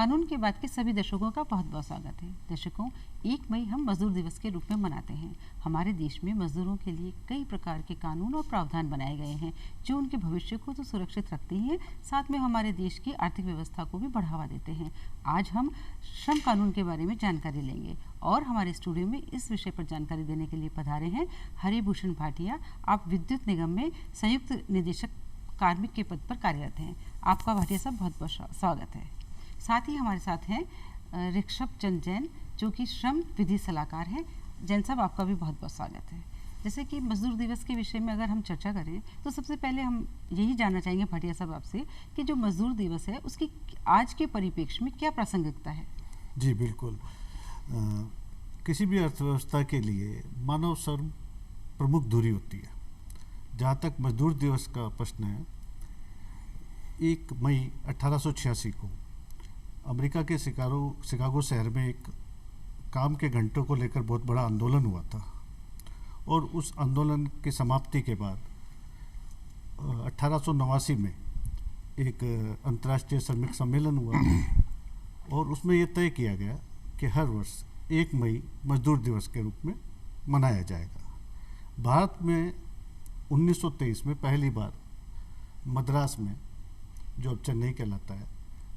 कानून के बाद के सभी दर्शकों का बहुत बहुत स्वागत है। दर्शकों, 1 मई हम मजदूर दिवस के रूप में मनाते हैं। हमारे देश में मजदूरों के लिए कई प्रकार के कानून और प्रावधान बनाए गए हैं जो उनके भविष्य को तो सुरक्षित रखते हैं, साथ में हमारे देश की आर्थिक व्यवस्था को भी बढ़ावा देते हैं। आज हम श्रम कानून के बारे में जानकारी लेंगे और हमारे स्टूडियो में इस विषय पर जानकारी देने के लिए पधारे हैं हरिभूषण भाटिया। आप विद्युत निगम में संयुक्त निदेशक कार्मिक के पद पर कार्यरत हैं। आपका भाटिया साहब बहुत बहुत स्वागत है। साथ ही हमारे साथ हैं ऋषभ चंद्र जैन जो कि श्रम विधि सलाहकार हैं। जैन साहब, आपका भी बहुत बहुत स्वागत है। जैसे कि मजदूर दिवस के विषय में अगर हम चर्चा करें तो सबसे पहले हम यही जानना चाहेंगे भाटिया साहब आपसे कि जो मजदूर दिवस है उसकी आज के परिप्रेक्ष्य में क्या प्रासंगिकता है। जी बिल्कुल, किसी भी अर्थव्यवस्था के लिए मानव श्रम प्रमुख धुरी होती है। जहाँ तक मजदूर दिवस का प्रश्न है, 1 मई 1886 को अमेरिका के शिकागो शहर में एक काम के घंटों को लेकर बहुत बड़ा आंदोलन हुआ था और उस आंदोलन की समाप्ति के बाद 1889 में एक अंतर्राष्ट्रीय श्रमिक सम्मेलन हुआ और उसमें यह तय किया गया कि हर वर्ष 1 मई मजदूर दिवस के रूप में मनाया जाएगा। भारत में 1923 में पहली बार मद्रास में, जो अब चेन्नई कहलाता है,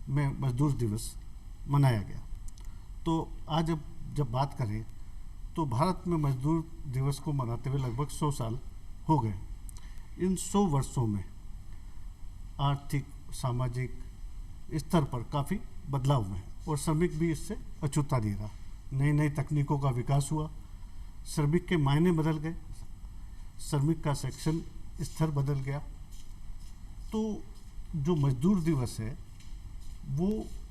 में मजदूर दिवस मनाया गया। तो आज जब बात करें तो भारत में मजदूर दिवस को मनाते हुए लगभग 100 साल हो गए। इन 100 वर्षों में आर्थिक सामाजिक स्तर पर काफ़ी बदलाव हुए हैं और श्रमिक भी इससे अछूता नहीं रहा। नई नई तकनीकों का विकास हुआ, श्रमिक के मायने बदल गए, श्रमिक का सेक्शन स्तर बदल गया। तो जो मजदूर दिवस है वो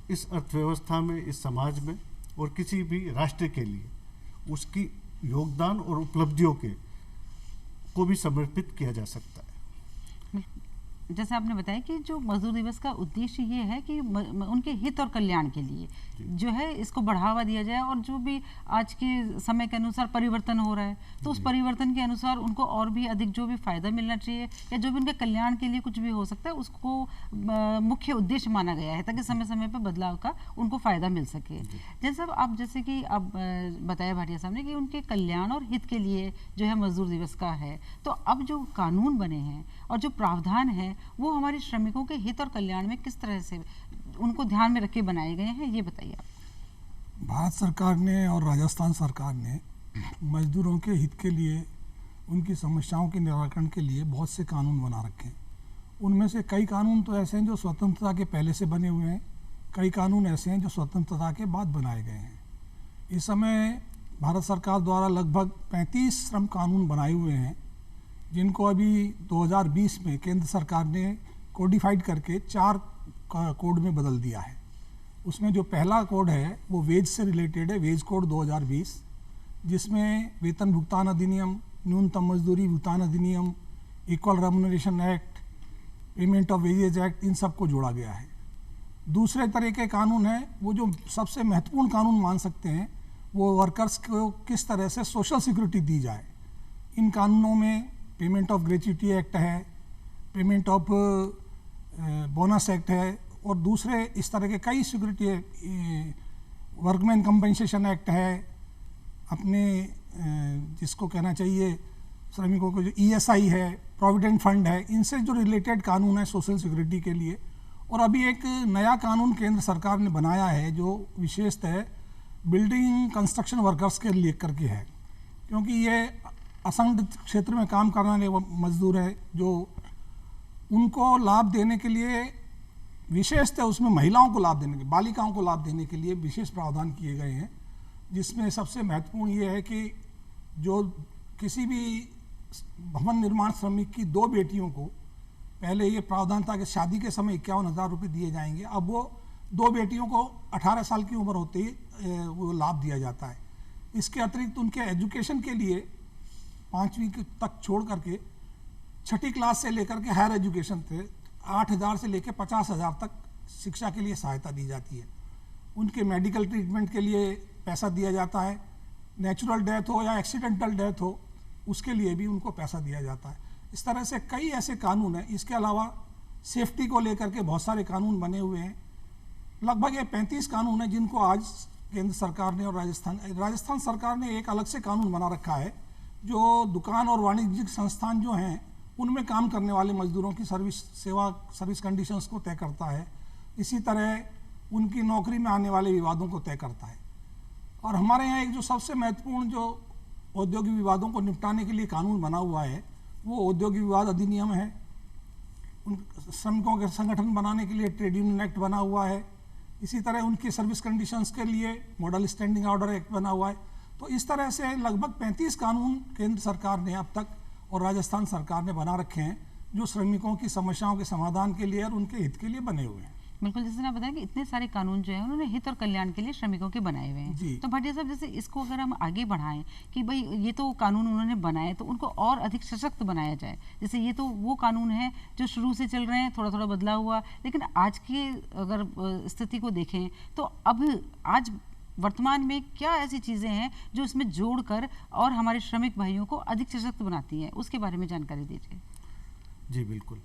इस अर्थव्यवस्था में, इस समाज में और किसी भी राष्ट्र के लिए उसकी योगदान और उपलब्धियों को भी समर्पित किया जा सकता है। जैसे आपने बताया कि जो मजदूर दिवस का उद्देश्य ये है कि उनके हित और कल्याण के लिए जो है इसको बढ़ावा दिया जाए और जो भी आज के समय के अनुसार परिवर्तन हो रहा है तो उस परिवर्तन के अनुसार उनको और भी अधिक जो भी फायदा मिलना चाहिए या जो भी उनके कल्याण के लिए कुछ भी हो सकता है उसको मुख्य उद्देश्य माना गया है ताकि समय समय पर बदलाव का उनको फायदा मिल सके। जैसे आप जैसे कि अब बताया भाटिया साहब ने कि उनके कल्याण और हित के लिए जो है मजदूर दिवस का है, तो अब जो कानून बने हैं और जो प्रावधान है वो हमारे श्रमिकों के हित और कल्याण में किस तरह से उनको ध्यान में रख के बनाए गए हैं, ये बताइए आप। भारत सरकार ने और राजस्थान सरकार ने मजदूरों के हित के लिए, उनकी समस्याओं के निराकरण के लिए बहुत से कानून बना रखे हैं। उनमें से कई कानून तो ऐसे हैं जो स्वतंत्रता के पहले से बने हुए हैं, कई कानून ऐसे हैं जो स्वतंत्रता के बाद बनाए गए हैं। इस समय भारत सरकार द्वारा लगभग 35 श्रम कानून बनाए हुए हैं जिनको अभी 2020 में केंद्र सरकार ने कोडिफाइड करके 4 कोड में बदल दिया है। उसमें जो पहला कोड है वो वेज से रिलेटेड है, वेज कोड 2020, जिसमें वेतन भुगतान अधिनियम, न्यूनतम मजदूरी भुगतान अधिनियम, equal remuneration act, payment of wages act, इन सब को जोड़ा गया है। दूसरे तरह के कानून है वो जो सबसे महत्वपूर्ण कानून मान सकते हैं, वो वर्कर्स को किस तरह से सोशल सिक्योरिटी दी जाए। इन कानूनों में पेमेंट ऑफ ग्रेच्युटी एक्ट है, पेमेंट ऑफ बोनस एक्ट है और दूसरे इस तरह के कई सिक्योरिटी, वर्कमैन कंपनसेशन एक्ट है, अपने जिसको कहना चाहिए श्रमिकों को जो ESI है, प्रोविडेंट फंड है, इनसे जो रिलेटेड कानून है सोशल सिक्योरिटी के लिए। और अभी एक नया कानून केंद्र सरकार ने बनाया है जो विशेषतः बिल्डिंग कंस्ट्रक्शन वर्कर्स के लिए करके है, क्योंकि ये असंगठित क्षेत्र में काम करने वाले मजदूर है जो उनको लाभ देने के लिए, विशेषतः उसमें महिलाओं को लाभ देने के, बालिकाओं को लाभ देने के लिए विशेष प्रावधान किए गए हैं। जिसमें सबसे महत्वपूर्ण ये है कि जो किसी भी भवन निर्माण श्रमिक की 2 बेटियों को, पहले ये प्रावधान था कि शादी के समय 51,000 रुपये दिए जाएंगे, अब वो 2 बेटियों को 18 साल की उम्र होते ही वो लाभ दिया जाता है। इसके अतिरिक्त उनके एजुकेशन के लिए 5वीं तक छोड़ करके 6ठी क्लास से लेकर के हायर एजुकेशन तक 8,000 से लेकर 50,000 तक शिक्षा के लिए सहायता दी जाती है। उनके मेडिकल ट्रीटमेंट के लिए पैसा दिया जाता है, नेचुरल डेथ हो या एक्सीडेंटल डेथ हो उसके लिए भी उनको पैसा दिया जाता है। इस तरह से कई ऐसे कानून हैं। इसके अलावा सेफ्टी को लेकर के बहुत सारे कानून बने हुए हैं। लगभग ये 35 कानून है जिनको आज केंद्र सरकार ने और राजस्थान सरकार ने एक अलग से कानून बना रखा है जो दुकान और वाणिज्यिक संस्थान जो हैं उनमें काम करने वाले मजदूरों की सर्विस कंडीशंस को तय करता है। इसी तरह उनकी नौकरी में आने वाले विवादों को तय करता है। और हमारे यहाँ एक जो सबसे महत्वपूर्ण जो औद्योगिक विवादों को निपटाने के लिए कानून बना हुआ है वो औद्योगिक विवाद अधिनियम है। उन श्रमिकों के संगठन बनाने के लिए ट्रेड यूनियन एक्ट बना हुआ है। इसी तरह उनकी सर्विस कंडीशंस के लिए मॉडल स्टैंडिंग ऑर्डर एक्ट बना हुआ है। तो इस तरह से लगभग 35 कानून केंद्र सरकार ने अब तक और राजस्थान सरकार ने बना रखे हैं जो श्रमिकों की समस्याओं के समाधान के लिए और उनके हित के लिए बने हुए हैं। बिल्कुल, जैसे आप बताया कि इतने सारे कानून जो है उन्होंने हित और कल्याण के लिए श्रमिकों के बनाए हुए हैं। तो भाटिया साहब, जैसे इसको अगर हम आगे बढ़ाएं कि भाई ये तो कानून उन्होंने बनाए तो उनको और अधिक सशक्त बनाया जाए। जैसे ये तो वो कानून है जो शुरू से चल रहे हैं, थोड़ा थोड़ा बदला हुआ, लेकिन आज की अगर स्थिति को देखें तो अब आज वर्तमान में क्या ऐसी चीज़ें हैं जो इसमें जोड़कर और हमारे श्रमिक भाइयों को अधिक सशक्त बनाती हैं, उसके बारे में जानकारी दीजिए। जी बिल्कुल।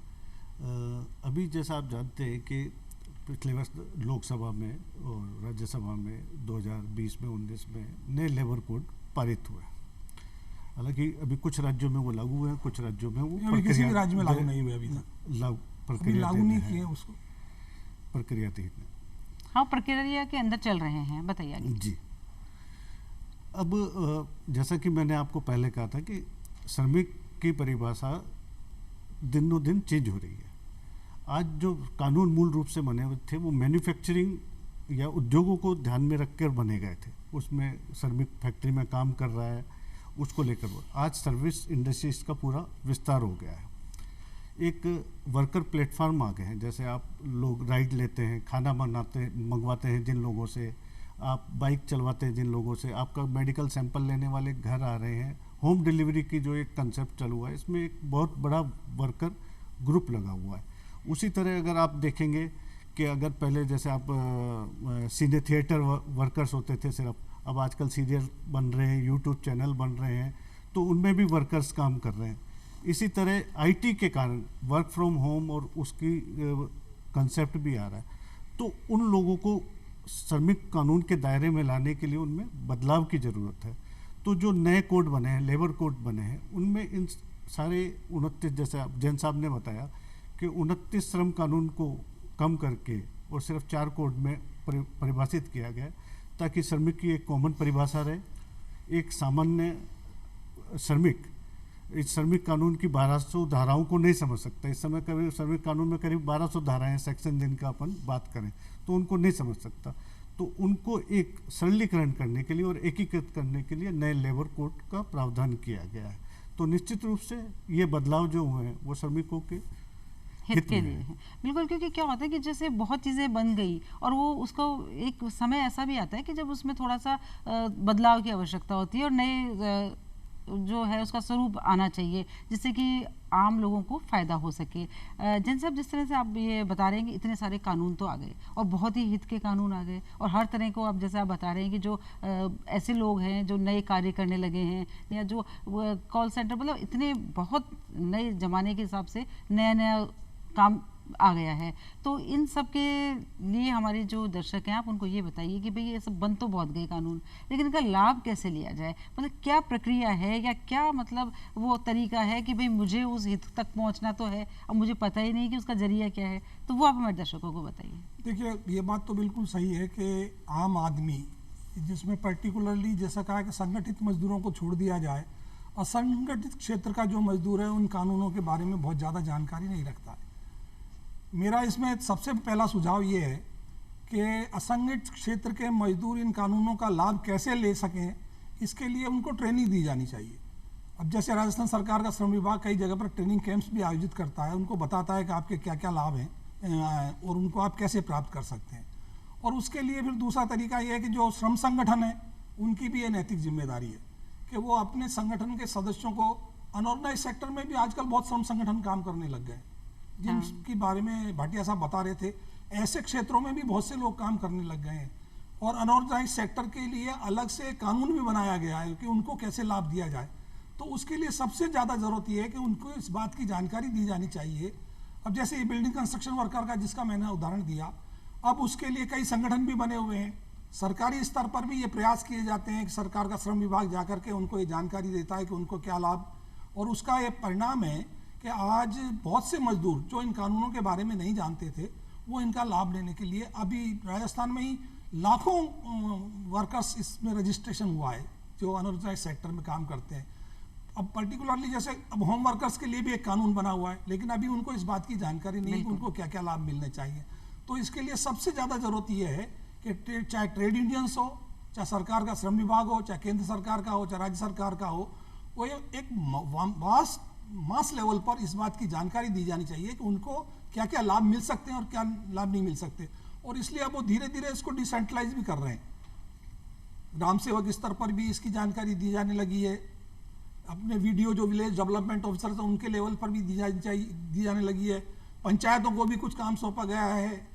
अभी जैसा आप जानते हैं कि पिछले वर्ष लोकसभा में और राज्यसभा में 2020 में 19 में नए लेबर कोड पारित हुए। हालांकि अभी कुछ राज्यों में वो लागू हुए हैं, कुछ राज्यों में वो किसी भी राज्य में लागू नहीं हुए, अभी तक लागू नहीं किए उसको, प्रक्रियाधीन है। हाँ, प्रक्रिया के अंदर चल रहे हैं, बताइए आगे। जी, अब जैसा कि मैंने आपको पहले कहा था कि श्रमिक की परिभाषा दिनों दिन चेंज हो रही है। आज जो कानून मूल रूप से बने हुए थे वो मैन्युफैक्चरिंग या उद्योगों को ध्यान में रखकर बने गए थे। उसमें श्रमिक फैक्ट्री में काम कर रहा है उसको लेकर, आज सर्विस इंडस्ट्रीज का पूरा विस्तार हो गया है। एक वर्कर प्लेटफॉर्म आ गए हैं, जैसे आप लोग राइड लेते हैं, खाना मंगवाते हैं जिन लोगों से, आप बाइक चलवाते हैं जिन लोगों से, आपका मेडिकल सैंपल लेने वाले घर आ रहे हैं, होम डिलीवरी की जो एक कंसेप्ट चल हुआ है, इसमें एक बहुत बड़ा वर्कर ग्रुप लगा हुआ है। उसी तरह अगर आप देखेंगे कि अगर पहले जैसे आप सीधे थिएटर वर्कर्स होते थे सिर्फ, अब आजकल सीरियल बन रहे हैं, यूट्यूब चैनल बन रहे हैं, तो उनमें भी वर्कर्स काम कर रहे हैं। इसी तरह आईटी के कारण वर्क फ्रॉम होम और उसकी कंसेप्ट भी आ रहा है। तो उन लोगों को श्रमिक कानून के दायरे में लाने के लिए उनमें बदलाव की ज़रूरत है। तो जो नए कोड बने हैं, लेबर कोड बने हैं, उनमें इन सारे 29, जैसे जैन साहब ने बताया कि 29 श्रम कानून को कम करके और सिर्फ 4 कोड में परिभाषित किया गया, ताकि श्रमिक की एक कॉमन परिभाषा रहे। एक सामान्य श्रमिक इस श्रमिक कानून की 1200 धाराओं को नहीं समझ सकता। इस समय कभी श्रमिक कानून में करीब 1200 धाराएं सेक्शन जिनका अपन बात करें तो उनको नहीं समझ सकता। तो उनको एक सरलीकरण करने के लिए और एकीकृत करने के लिए नए लेबर कोड का प्रावधान किया गया है। तो निश्चित रूप से ये बदलाव जो हुए हैं वो श्रमिकों के हित के लिए है। बिल्कुल, क्योंकि क्या होता है कि जैसे बहुत चीज़ें बन गई और वो उसको एक समय ऐसा भी आता है कि जब उसमें थोड़ा सा बदलाव की आवश्यकता होती है और नए जो है उसका स्वरूप आना चाहिए, जिससे कि आम लोगों को फ़ायदा हो सके। जैन साहब, जिस तरह से आप ये बता रहे हैं कि इतने सारे कानून तो आ गए और बहुत ही हित के कानून आ गए, और हर तरह को, आप जैसे आप बता रहे हैं कि जो ऐसे लोग हैं जो नए कार्य करने लगे हैं या जो कॉल सेंटर, मतलब इतने बहुत नए ज़माने के हिसाब से नया नया काम आ गया है। तो इन सब के लिए हमारे जो दर्शक हैं, आप उनको ये बताइए कि भाई ये सब बन तो बहुत गए कानून, लेकिन इनका लाभ कैसे लिया जाए? मतलब क्या प्रक्रिया है या क्या मतलब वो तरीका है कि भाई मुझे उस हित तक पहुंचना तो है, अब मुझे पता ही नहीं कि उसका जरिया क्या है, तो वो आप हमारे दर्शकों को बताइए। देखिए, ये बात तो बिल्कुल सही है कि आम आदमी, जिसमें पर्टिकुलरली जैसा कहा कि संगठित मजदूरों को छोड़ दिया जाए, असंगठित क्षेत्र का जो मजदूर है उन कानूनों के बारे में बहुत ज़्यादा जानकारी नहीं रखता है। मेरा इसमें सबसे पहला सुझाव ये है कि असंगठित क्षेत्र के मजदूर इन कानूनों का लाभ कैसे ले सकें, इसके लिए उनको ट्रेनिंग दी जानी चाहिए। अब जैसे राजस्थान सरकार का श्रम विभाग कई जगह पर ट्रेनिंग कैंप्स भी आयोजित करता है, उनको बताता है कि आपके क्या क्या लाभ हैं और उनको आप कैसे प्राप्त कर सकते हैं। और उसके लिए फिर दूसरा तरीका ये है कि जो श्रम संगठन है उनकी भी ये नैतिक जिम्मेदारी है कि वो अपने संगठन के सदस्यों को, अनऑर्गेनाइज सेक्टर में भी आजकल बहुत श्रम संगठन काम करने लग गए, जिनके बारे में भाटिया साहब बता रहे थे। ऐसे क्षेत्रों में भी बहुत से लोग काम करने लग गए हैं और अनऑर्गेनाइज सेक्टर के लिए अलग से कानून भी बनाया गया है कि उनको कैसे लाभ दिया जाए। तो उसके लिए सबसे ज़्यादा ज़रूरत ये है कि उनको इस बात की जानकारी दी जानी चाहिए। अब जैसे ये बिल्डिंग कंस्ट्रक्शन वर्कर का जिसका मैंने उदाहरण दिया, अब उसके लिए कई संगठन भी बने हुए हैं, सरकारी स्तर पर भी ये प्रयास किए जाते हैं कि सरकार का श्रम विभाग जाकर के उनको ये जानकारी देता है कि उनको क्या लाभ, और उसका ये परिणाम है कि आज बहुत से मजदूर जो इन कानूनों के बारे में नहीं जानते थे वो इनका लाभ लेने के लिए, अभी राजस्थान में ही लाखों वर्कर्स इसमें रजिस्ट्रेशन हुआ है जो अनऑर्गेनाइज सेक्टर में काम करते हैं। अब पर्टिकुलरली जैसे अब होम वर्कर्स के लिए भी एक कानून बना हुआ है, लेकिन अभी उनको इस बात की जानकारी नहीं है कि उनको क्या क्या लाभ मिलने चाहिए। तो इसके लिए सबसे ज़्यादा ज़रूरत ये है कि चाहे ट्रेड यूनियंस हो, चाहे सरकार का श्रम विभाग हो, चाहे केंद्र सरकार का हो, चाहे राज्य सरकार का हो, वो एक मास लेवल पर इस बात की जानकारी दी जानी चाहिए कि उनको क्या क्या लाभ मिल सकते हैं और क्या लाभ नहीं मिल सकते। और इसलिए अब वो धीरे धीरे इसको डिसेंट्रलाइज भी कर रहे हैं, ग्राम सेवक स्तर पर भी इसकी जानकारी दी जाने लगी है, अपने वीडियो जो विलेज डेवलपमेंट ऑफिसर हैं उनके लेवल पर भी दी जाने लगी है, पंचायतों को भी कुछ काम सौंपा गया है,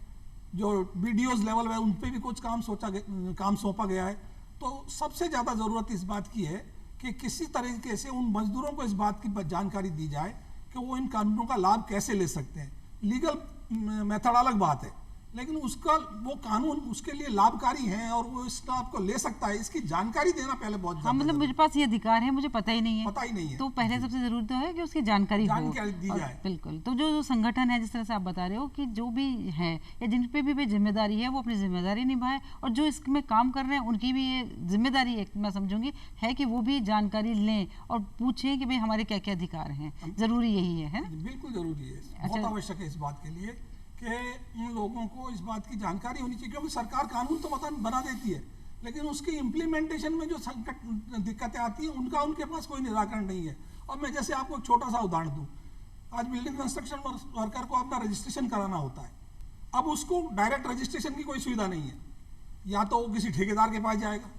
जो बीडीओज लेवल है उन पर भी कुछ काम सौंपा गया है। तो सबसे ज़्यादा ज़रूरत इस बात की है कि किसी तरीके से उन मजदूरों को इस बात की जानकारी दी जाए कि वो इन कानूनों का लाभ कैसे ले सकते हैं। लीगल मेथड अलग बात है, लेकिन उसका वो कानून उसके लिए लाभकारी है और वो इस लाभ को ले सकता है, इसकी जानकारी देना पहले बहुत हाँ, मतलब मेरे पास ये अधिकार है, मुझे पता ही नहीं है, तो पहले सबसे जरूरी तो है कि उसकी जानकारी दी जाए। बिल्कुल। तो जो संगठन है जिस तरह से आप बता रहे हो कि जो भी है या जिन पे भी जिम्मेदारी है वो अपनी जिम्मेदारी निभाए, और जो इसमें काम कर रहे हैं उनकी भी ये जिम्मेदारी है, मैं समझूंगी है कि वो भी जानकारी लें और पूछें कि भाई हमारे क्या क्या अधिकार हैं। जरूरी यही है बिल्कुल जरूरी है, बहुत आवश्यक है इस बात के लिए कि उन लोगों को इस बात की जानकारी होनी चाहिए, क्योंकि सरकार कानून तो बना देती है, लेकिन उसकी इम्प्लीमेंटेशन में जो दिक्कतें आती हैं उनका उनके पास कोई निराकरण नहीं है। और मैं जैसे आपको एक छोटा सा उदाहरण दूं, आज बिल्डिंग कंस्ट्रक्शन वर्कर को अपना रजिस्ट्रेशन कराना होता है, अब उसको डायरेक्ट रजिस्ट्रेशन की कोई सुविधा नहीं है, या तो वो किसी ठेकेदार के पास जाएगा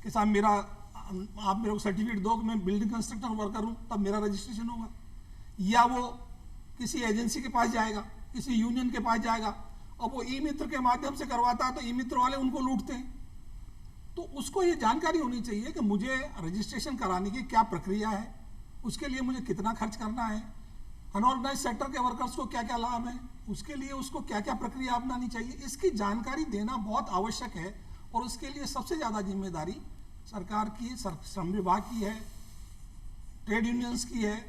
कि साहब आप मेरे को सर्टिफिकेट दो कि मैं बिल्डिंग कंस्ट्रक्शन वर्कर हूँ तब मेरा रजिस्ट्रेशन होगा, या वो किसी एजेंसी के पास जाएगा, किसी यूनियन के पास जाएगा, और वो ई मित्र के माध्यम से करवाता है तो ई मित्र वाले उनको लूटते हैं। तो उसको ये जानकारी होनी चाहिए कि मुझे रजिस्ट्रेशन कराने की क्या प्रक्रिया है, उसके लिए मुझे कितना खर्च करना है, अनऑर्गेनाइज सेक्टर के वर्कर्स को क्या क्या लाभ है, उसके लिए उसको क्या क्या प्रक्रिया अपनानी चाहिए, इसकी जानकारी देना बहुत आवश्यक है। और उसके लिए सबसे ज़्यादा जिम्मेदारी सरकार की, श्रम विभाग की है, ट्रेड यूनियंस की है,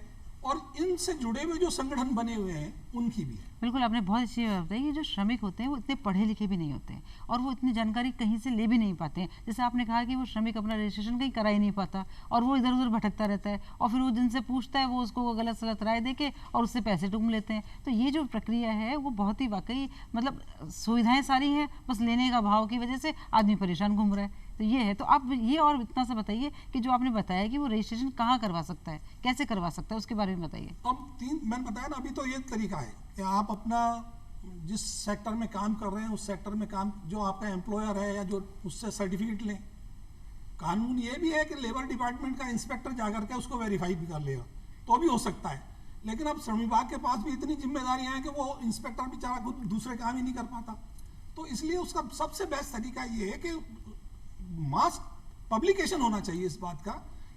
और इनसे जुड़े हुए जो संगठन बने हुए हैं उनकी भी है। बिल्कुल, आपने बहुत अच्छी बात बताई कि जो श्रमिक होते हैं वो इतने पढ़े लिखे भी नहीं होते हैं और वो इतनी जानकारी कहीं से ले भी नहीं पाते हैं। जैसे आपने कहा कि वो श्रमिक अपना रजिस्ट्रेशन कहीं करा ही नहीं पाता और वो इधर उधर भटकता रहता है, और फिर वो जिनसे पूछता है वो उसको गलत सलत राय दे के और उससे पैसे टूम लेते हैं। तो ये जो प्रक्रिया है वो बहुत ही वाकई, मतलब सुविधाएँ सारी हैं, बस लेने का भाव की वजह से आदमी परेशान घूम रहा है। तो ये है। तो आप ये और इतना सा बताइए कि जो आपने बताया कि वो रजिस्ट्रेशन कहाँ करवा सकता है, कैसे करवा सकता है, उसके बारे में बताइए। अब मैंने बताया ना, अभी तो ये तरीका है कि आप अपना जिस सेक्टर में काम कर रहे हैं उस सेक्टर में काम, जो आपका एम्प्लॉयर है या जो उससे सर्टिफिकेट लें। कानून ये भी है कि लेबर डिपार्टमेंट का इंस्पेक्टर जाकर के उसको वेरीफाई भी कर लेगा तो भी हो सकता है, लेकिन अब श्रम विभाग के पास भी इतनी जिम्मेदारियां हैं कि वो इंस्पेक्टर बेचारा खुद दूसरे काम ही नहीं कर पाता। तो इसलिए उसका सबसे बेस्ट तरीका ये है कि मास पब्लिकेशन होना चाहिए इस बात का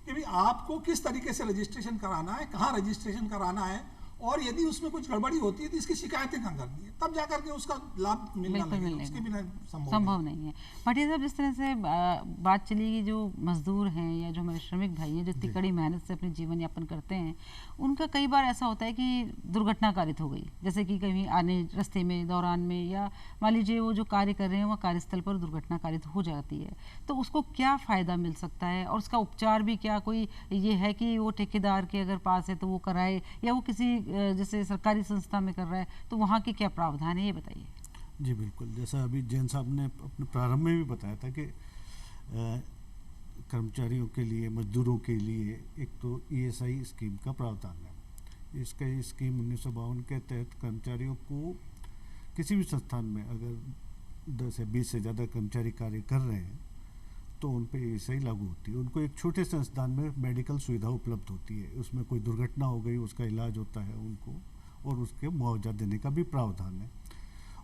कि भाई आपको किस तरीके से रजिस्ट्रेशन कराना है, कहाँ रजिस्ट्रेशन कराना है, और यदि उसमें कुछ गड़बड़ी होती है तो इसकी शिकायतें कहाँ करनी है, तब जाकर के उसका लाभ मिलना उसके बिना संभव नहीं है। भाटिया साहब, जिस तरह से बात चली कि जो मजदूर हैं या जो हमारे श्रमिक भाई हैं जो इतनी कड़ी मेहनत से अपने जीवन यापन करते हैं, उनका कई बार ऐसा होता है कि दुर्घटना कारित हो गई, जैसे कि कहीं आने रास्ते में दौरान में, या मान लीजिए वो जो कार्य कर रहे हैं वह कार्यस्थल पर दुर्घटना कारित हो जाती है, तो उसको क्या फ़ायदा मिल सकता है और उसका उपचार भी क्या कोई ये है कि वो ठेकेदार के अगर पास है तो वो कराए, या वो किसी जैसे सरकारी संस्था में कर रहा है तो वहाँ के क्या प्रावधान है, ये बताइए। जी बिल्कुल, जैसा अभी जैन साहब ने अपने प्रारंभ में भी बताया था कि कर्मचारियों के लिए, मजदूरों के लिए एक तो ईएसआई स्कीम का प्रावधान है। इसका स्कीम 1952 के तहत कर्मचारियों को किसी भी संस्थान में अगर 10 या 20 से ज़्यादा कर्मचारी कार्य कर रहे हैं तो उन पर ईएसआई लागू होती है। उनको एक छोटे संस्थान में मेडिकल सुविधा उपलब्ध होती है, उसमें कोई दुर्घटना हो गई उसका इलाज होता है उनको, और उसके मुआवजा देने का भी प्रावधान है।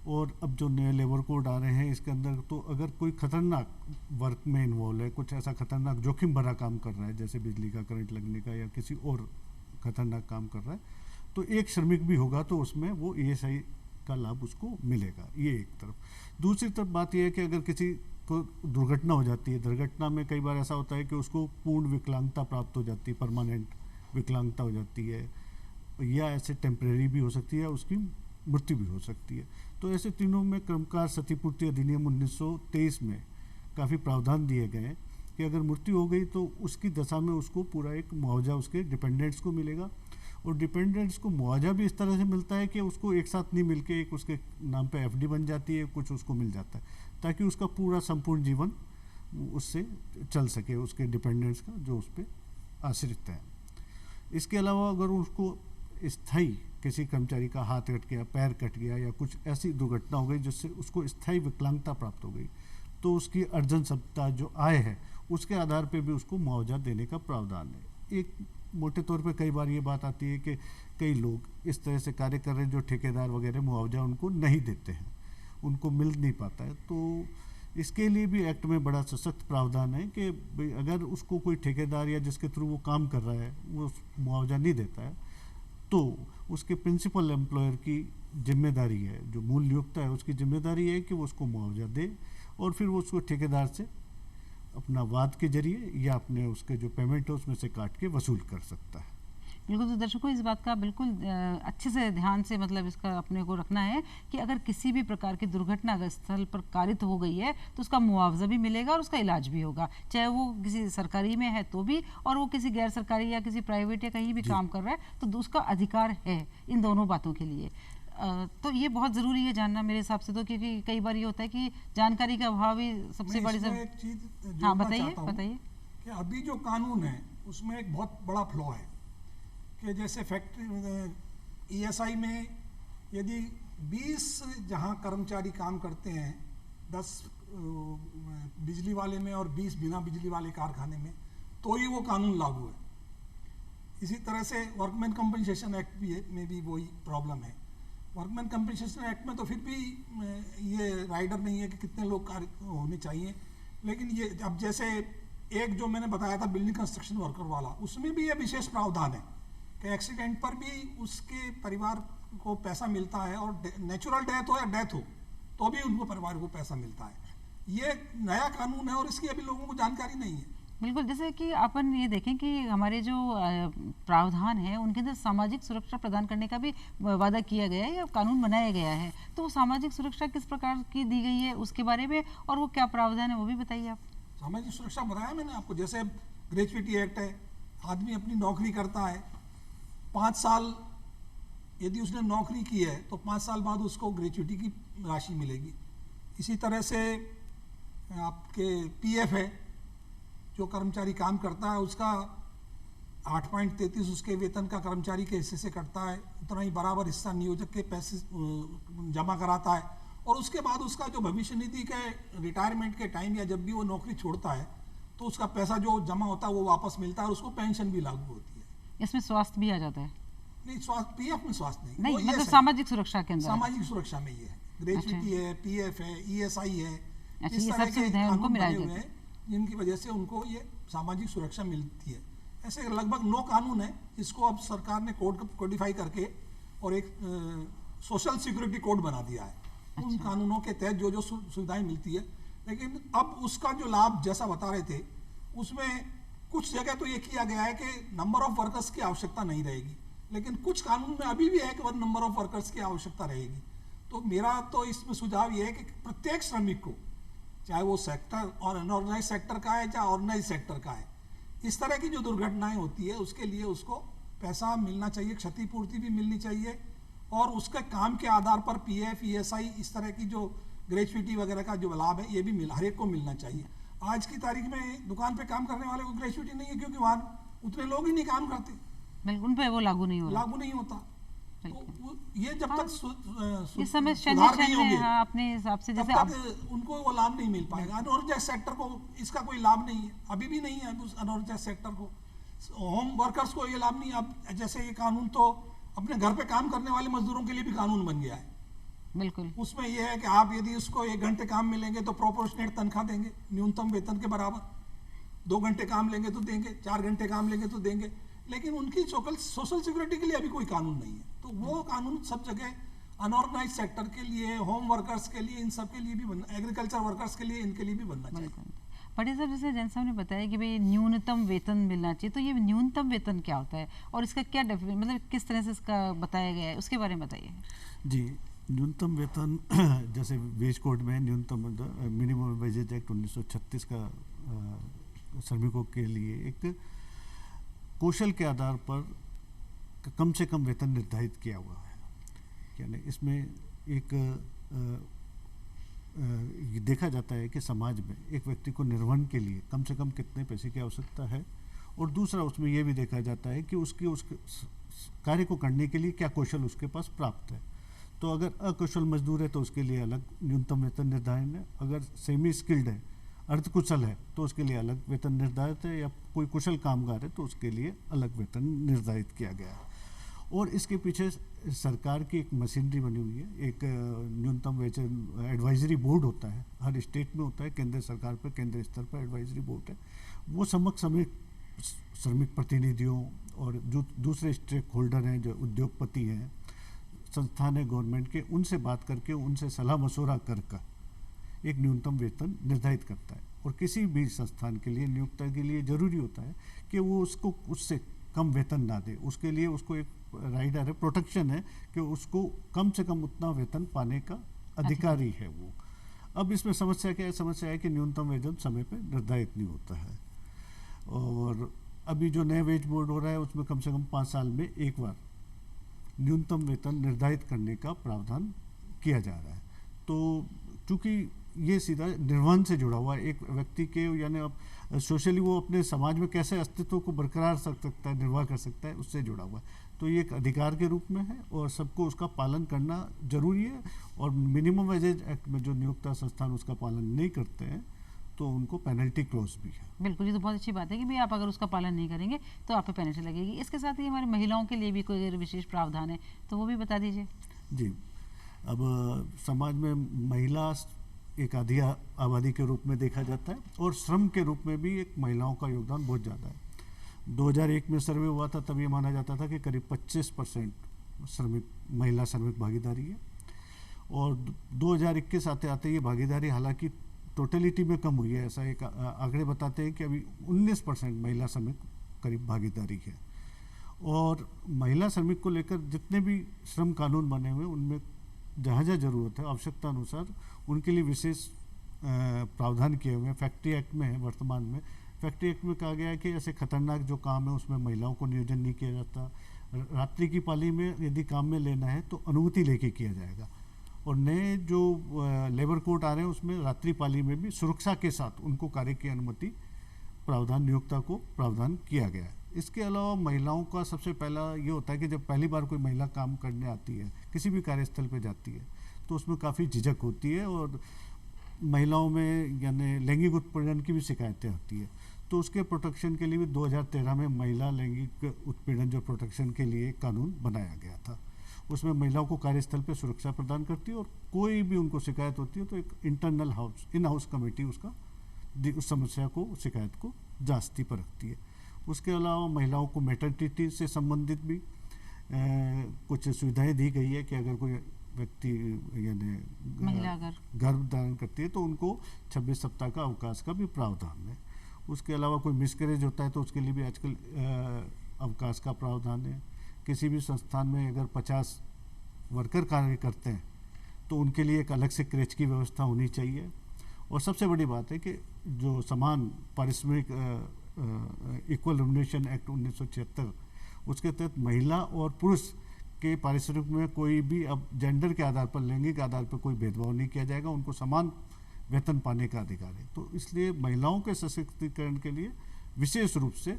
और अब जो नए लेबर कोड आ रहे हैं इसके अंदर तो अगर कोई खतरनाक वर्क में इन्वॉल्व है, कुछ ऐसा खतरनाक जोखिम भरा काम कर रहा है जैसे बिजली का करंट लगने का या किसी और खतरनाक काम कर रहा है, तो एक श्रमिक भी होगा तो उसमें वो ईएसआई का लाभ उसको मिलेगा। ये एक तरफ। दूसरी तरफ बात यह है कि अगर किसी को दुर्घटना हो जाती है, दुर्घटना में कई बार ऐसा होता है कि उसको पूर्ण विकलांगता प्राप्त हो जाती है, परमानेंट विकलांगता हो जाती है, या ऐसे टेम्परेरी भी हो सकती है, उसकी मृत्यु भी हो सकती है। तो ऐसे तीनों में क्रमकार क्षतिपूर्ति अधिनियम 1923 में काफ़ी प्रावधान दिए गए हैं कि अगर मृत्यु हो गई तो उसकी दशा में उसको पूरा एक मुआवजा उसके डिपेंडेंट्स को मिलेगा, और डिपेंडेंट्स को मुआवजा भी इस तरह से मिलता है कि उसको एक साथ नहीं मिलके एक उसके नाम पे एफडी बन जाती है, कुछ उसको मिल जाता है, ताकि उसका पूरा संपूर्ण जीवन उससे चल सके, उसके डिपेंडेंट्स का जो उस पर आश्रित है। इसके अलावा अगर उसको स्थायी किसी कर्मचारी का हाथ कट गया, पैर कट गया, या कुछ ऐसी दुर्घटना हो गई जिससे उसको स्थायी विकलांगता प्राप्त हो गई, तो उसकी अर्जन सप्ताह जो आय है उसके आधार पे भी उसको मुआवजा देने का प्रावधान है। एक मोटे तौर पे कई बार ये बात आती है कि कई लोग इस तरह से कार्य कर रहे हैं जो ठेकेदार वगैरह मुआवजा उनको नहीं देते हैं, उनको मिल नहीं पाता है। तो इसके लिए भी एक्ट में बड़ा सशक्त प्रावधान है कि भाई अगर उसको कोई ठेकेदार या जिसके थ्रू वो काम कर रहा है वो मुआवजा नहीं देता है, तो उसके प्रिंसिपल एम्प्लॉयर की जिम्मेदारी है, जो मूल नियोक्ता है उसकी जिम्मेदारी है कि वो उसको मुआवजा दे, और फिर वो उसको ठेकेदार से अपना वाद के जरिए या अपने उसके जो पेमेंट है उसमें से काट के वसूल कर सकता है। बिल्कुल। तो दर्शकों इस बात का बिल्कुल अच्छे से ध्यान से मतलब इसका अपने को रखना है कि अगर किसी भी प्रकार की दुर्घटना अगर स्थल पर कारित हो गई है तो उसका मुआवजा भी मिलेगा और उसका इलाज भी होगा, चाहे वो किसी सरकारी में है तो भी, और वो किसी गैर सरकारी या किसी प्राइवेट या कहीं भी काम कर रहा है तो उसका अधिकार है इन दोनों बातों के लिए। तो ये बहुत ज़रूरी है जानना मेरे हिसाब से, तो क्योंकि कई बार ये होता है कि जानकारी का अभाव ही सबसे बड़ी एक चीज हाँ बताइए बताइए कि अभी जो कानून है उसमें एक बहुत बड़ा फ्लॉ है कि जैसे फैक्ट्री ईएसआई में यदि 20 जहां कर्मचारी काम करते हैं, 10 बिजली वाले में और 20 बिना बिजली वाले कारखाने में, तो ही वो कानून लागू है। इसी तरह से वर्कमैन कंपनसेशन एक्ट में भी वही प्रॉब्लम है। वर्कमैन कंपनसेशन एक्ट में तो फिर भी ये राइडर नहीं है कि कितने लोग कार्य होने चाहिए, लेकिन ये अब जैसे एक जो मैंने बताया था बिल्डिंग कंस्ट्रक्शन वर्कर वाला, उसमें भी ये विशेष प्रावधान है कि एक्सीडेंट पर भी उसके परिवार को पैसा मिलता है, और नेचुरल डेथ हो या डेथ हो तो भी उनको परिवार को पैसा मिलता है। ये नया कानून है और इसकी अभी लोगों को जानकारी नहीं है। बिल्कुल। जैसे कि अपन ये देखें कि हमारे जो प्रावधान है उनके अंदर सामाजिक सुरक्षा प्रदान करने का भी वादा किया गया है या कानून बनाया गया है, तो वो सामाजिक सुरक्षा किस प्रकार की दी गई है उसके बारे में और वो क्या प्रावधान है वो भी बताइए आप। सामाजिक सुरक्षा बताया मैंने आपको, जैसे ग्रेच्युटी एक्ट है, आदमी अपनी नौकरी करता है, 5 साल यदि उसने नौकरी की है तो 5 साल बाद उसको ग्रेच्युटी की राशि मिलेगी। इसी तरह से आपके पीएफ है, जो कर्मचारी काम करता है उसका 8.33 उसके वेतन का कर्मचारी के हिस्से से कटता है, उतना ही बराबर हिस्सा नियोजक के पैसे जमा कराता है, और उसके बाद उसका जो भविष्य निधि के रिटायरमेंट के टाइम या जब भी वो नौकरी छोड़ता है तो उसका पैसा जो जमा होता है वो वापस मिलता है, और उसको पेंशन भी लागू होती है। इसमें स्वास्थ्य भी आ जाता है? नहीं, स्वास्थ्य पीएफ में स्वास्थ्य नहीं, मतलब सामाजिक सुरक्षा के अंदर। सामाजिक सुरक्षा में ये है, ग्रेच्युटी है, पीएफ है, ईएसआई है, इस तरह के कानून बने हुए हैं जिनकी वजह से उनको ये सामाजिक सुरक्षा मिलती है। ऐसे लगभग 9 कानून है जिसको अब सरकार ने कोडिफाई करके और एक सोशल सिक्योरिटी कोड बना दिया है। उन कानूनों के तहत जो जो सुविधाएं मिलती है, लेकिन अब उसका जो लाभ जैसा बता रहे थे उसमें कुछ जगह तो ये किया गया है कि नंबर ऑफ वर्कर्स की आवश्यकता नहीं रहेगी, लेकिन कुछ कानून में अभी भी है कि नंबर ऑफ वर्कर्स की आवश्यकता रहेगी। तो मेरा तो इसमें सुझाव ये है कि प्रत्येक श्रमिक को, चाहे वो सेक्टर और अनऑर्गेनाइज सेक्टर का है चाहे ऑर्गेनाइज सेक्टर का है, इस तरह की जो दुर्घटनाएं होती है उसके लिए उसको पैसा मिलना चाहिए, क्षतिपूर्ति भी मिलनी चाहिए, और उसके काम के आधार पर पीएफ, ईएसआई, इस तरह की जो ग्रेच्युटी वगैरह का जो लाभ है ये भी हर एक को मिलना चाहिए। आज की तारीख में दुकान पे काम करने वाले को ग्रेच्युटी नहीं है क्योंकि वहाँ उतने लोग ही नहीं काम करते, बिल्कुल उन पे वो लागू नहीं होता। तो ये जब तक इस समय अपने हिसाब से जैसे उनको वो लाभ नहीं मिल पाएगा। अनऑर्गेनाइज्ड सेक्टर को इसका कोई लाभ नहीं है, अभी भी नहीं है उस अनऑर्गेनाइज्ड सेक्टर को, होम वर्कर्स को ये लाभ नहीं। अब जैसे ये कानून तो अपने घर पे काम करने वाले मजदूरों के लिए भी कानून बन गया है। बिल्कुल, उसमें यह है कि आप यदि उसको 1 घंटे काम मिलेंगे तो प्रोपोर्शनेट तनख्वाह देंगे, न्यूनतम वेतन के बराबर। 2 घंटे काम लेंगे तो देंगे, 4 घंटे काम लेंगे तो देंगे, लेकिन उनकी सोशल सिक्योरिटी के लिए अभी कोई कानून नहीं है। तो वो कानून सब जगह अनऑर्गेनाइज सेक्टर के लिए, होम वर्कर्स के लिए, इन सब के लिए भी बनना, एग्रीकल्चर वर्कर्स के लिए, इनके लिए भी बनना चाहिए। बिल्कुल। पटेल साहब, जैसे जैन साहब ने बताया कि भाई न्यूनतम वेतन मिलना चाहिए, तो ये न्यूनतम वेतन क्या होता है और इसका क्या मतलब किस तरह से इसका बताया गया है, उसके बारे में बताइए। जी, न्यूनतम वेतन जैसे वेज कोड में न्यूनतम मिनिमम वेजेज एक्ट 1936 का श्रमिकों के लिए एक कौशल के आधार पर कम से कम वेतन निर्धारित किया हुआ है। यानी इसमें एक ये देखा जाता है कि समाज में एक व्यक्ति को निर्वहन के लिए कम से कम कितने पैसे की आवश्यकता है, और दूसरा उसमें यह भी देखा जाता है कि उसके कार्य को करने के लिए क्या कौशल उसके पास प्राप्त है। तो अगर अकुशल मजदूर है तो उसके लिए अलग न्यूनतम वेतन निर्धारित है, अगर सेमी स्किल्ड है, अर्धकुशल है, तो उसके लिए अलग वेतन निर्धारित है, या कोई कुशल कामगार है तो उसके लिए अलग वेतन निर्धारित किया गया है। और इसके पीछे सरकार की एक मशीनरी बनी हुई है, एक न्यूनतम वेतन एडवाइजरी बोर्ड होता है, हर स्टेट में होता है, केंद्र सरकार पर, केंद्र स्तर पर एडवाइजरी बोर्ड है। वो श्रमिक प्रतिनिधियों और जो दूसरे स्टेक होल्डर हैं, जो उद्योगपति हैं, संस्थान है गवर्नमेंट के, उनसे बात करके, उनसे सलाह मशवरा कर एक न्यूनतम वेतन निर्धारित करता है। और किसी भी संस्थान के लिए नियोक्ता के लिए जरूरी होता है कि वो उसको उससे कम वेतन ना दे, उसके लिए उसको एक राइडर है, प्रोटेक्शन है कि उसको कम से कम उतना वेतन पाने का अधिकारी है वो। अब इसमें समस्या क्या है? समस्या है कि न्यूनतम वेतन समय पे निर्धारित नहीं होता है, और अभी जो नया वेज बोर्ड हो रहा है उसमें कम से कम 5 साल में एक बार न्यूनतम वेतन निर्धारित करने का प्रावधान किया जा रहा है। तो चूंकि ये सीधा निर्वहन से जुड़ा हुआ है, एक व्यक्ति के, यानी अब सोशली वो अपने समाज में कैसे अस्तित्व को बरकरार रख सकता है, निर्वाह कर सकता है, उससे जुड़ा हुआ है। तो ये एक अधिकार के रूप में है और सबको उसका पालन करना जरूरी है। और मिनिमम वेजेज एक्ट में जो नियोक्ता संस्थान उसका पालन नहीं करते हैं तो उनको पेनल्टी क्लॉज भी है। बिल्कुल, ये तो बहुत अच्छी बात है कि भाई आप अगर उसका पालन नहीं करेंगे तो आप पे पेनल्टी लगेगी। इसके साथ ही हमारी महिलाओं के लिए भी कोई विशेष प्रावधान है तो वो भी बता दीजिए। जी, अब समाज में महिला एक आधी आबादी के रूप में देखा जाता है, और श्रम के रूप में भी एक महिलाओं का योगदान बहुत ज़्यादा है। 2001 में सर्वे हुआ था, तब ये माना जाता था कि करीब 25% महिला श्रमिक भागीदारी है, और 2021 आते आते ये भागीदारी हालांकि टोटलिटी में कम हुई है। ऐसा एक आंकड़े बताते हैं कि अभी 19% महिला श्रमिक करीब भागीदारी है। और महिला श्रमिक को लेकर जितने भी श्रम कानून बने हुए उनमें जहाँ जहाँ जरूरत है, आवश्यकता अनुसार उनके लिए विशेष प्रावधान किए हुए हैं। फैक्ट्री एक्ट में है, वर्तमान में फैक्ट्री एक्ट में कहा गया है कि ऐसे खतरनाक जो काम है उसमें महिलाओं को नियोजन नहीं किया जाता। रात्रि की पाली में यदि काम में लेना है तो अनुमति लेके किया जाएगा। और नए जो लेबर कोड आ रहे हैं उसमें रात्रि पाली में भी सुरक्षा के साथ उनको कार्य की अनुमति प्रावधान नियोक्ता को प्रावधान किया गया है। इसके अलावा महिलाओं का सबसे पहला ये होता है कि जब पहली बार कोई महिला काम करने आती है, किसी भी कार्यस्थल पे जाती है, तो उसमें काफ़ी झिझक होती है और महिलाओं में यानी लैंगिक उत्पीड़न की भी शिकायतें आती है। तो उसके प्रोटेक्शन के लिए भी 2013 में महिला लैंगिक उत्पीड़न जो प्रोटेक्शन के लिए कानून बनाया गया था। उसमें महिलाओं को कार्यस्थल पे सुरक्षा प्रदान करती है और कोई भी उनको शिकायत होती है तो एक इंटरनल इन हाउस कमेटी उसका उस समस्या को, शिकायत को जांचती परखती है। उसके अलावा महिलाओं को मैटरनिटी से संबंधित भी कुछ सुविधाएं दी गई है कि अगर कोई व्यक्ति यानी महिला अगर गर्भ धारण करती है तो उनको 26 सप्ताह का अवकाश का भी प्रावधान है। उसके अलावा कोई मिसकैरेज होता है तो उसके लिए भी आजकल अवकाश का प्रावधान है। किसी भी संस्थान में अगर 50 वर्कर कार्य करते हैं तो उनके लिए एक अलग से क्रेच की व्यवस्था होनी चाहिए। और सबसे बड़ी बात है कि जो समान पारिश्रमिक इक्वल रेम्युनरेशन एक्ट 1976 उसके तहत महिला और पुरुष के पारिश्रमिक में कोई भी अब जेंडर के आधार पर, लैंगिक आधार पर कोई भेदभाव नहीं किया जाएगा, उनको समान वेतन पाने का अधिकार है। तो इसलिए महिलाओं के सशक्तिकरण के लिए विशेष रूप से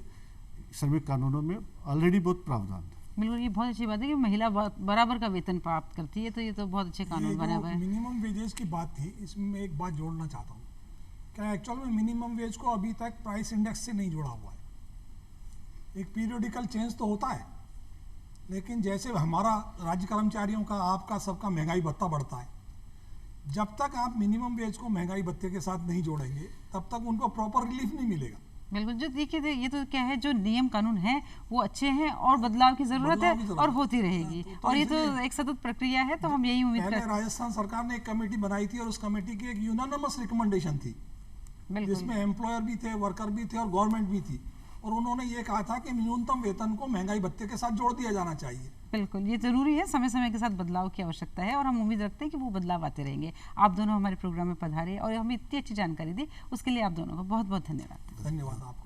श्रमिक कानूनों में ऑलरेडी बहुत प्रावधान है। बिल्कुल, ये बहुत अच्छी बात है कि महिला बराबर का वेतन प्राप्त करती है, तो ये तो बहुत अच्छे कानून बने हुए हैं। मिनिमम वेजेस की बात थी, इसमें मैं एक बात जोड़ना चाहता हूँ। क्या एक्चुअल में मिनिमम वेज को अभी तक प्राइस इंडेक्स से नहीं जोड़ा हुआ है। एक पीरियोडिकल चेंज तो होता है, लेकिन जैसे हमारा राज्य कर्मचारियों का, आपका, सबका महंगाई भत्ता बढ़ता है, जब तक आप मिनिमम वेज को महंगाई भत्ते के साथ नहीं जोड़ेंगे तब तक उनको प्रॉपर रिलीफ नहीं मिलेगा। बिल्कुल। जो देखिए ये तो क्या है, जो नियम कानून है वो अच्छे हैं और बदलाव की जरूरत है और होती रहेगी, और ये तो एक सतत प्रक्रिया है, तो हम यही उम्मीद पहले करते हैं। राजस्थान सरकार ने एक कमेटी बनाई थी और उस कमेटी की एक यूनानिमस रिकमेंडेशन थी, जिसमें एम्प्लॉयर भी थे, वर्कर भी थे और गवर्नमेंट भी थी, और उन्होंने ये कहा था कि न्यूनतम वेतन को महंगाई भत्ते के साथ जोड़ दिया जाना चाहिए। बिल्कुल, ये ज़रूरी है, समय समय के साथ बदलाव की आवश्यकता है और हम उम्मीद रखते हैं कि वो बदलाव आते रहेंगे। आप दोनों हमारे प्रोग्राम में पधारे और हमें इतनी अच्छी जानकारी दी, उसके लिए आप दोनों का बहुत बहुत धन्यवाद। धन्यवाद आपका।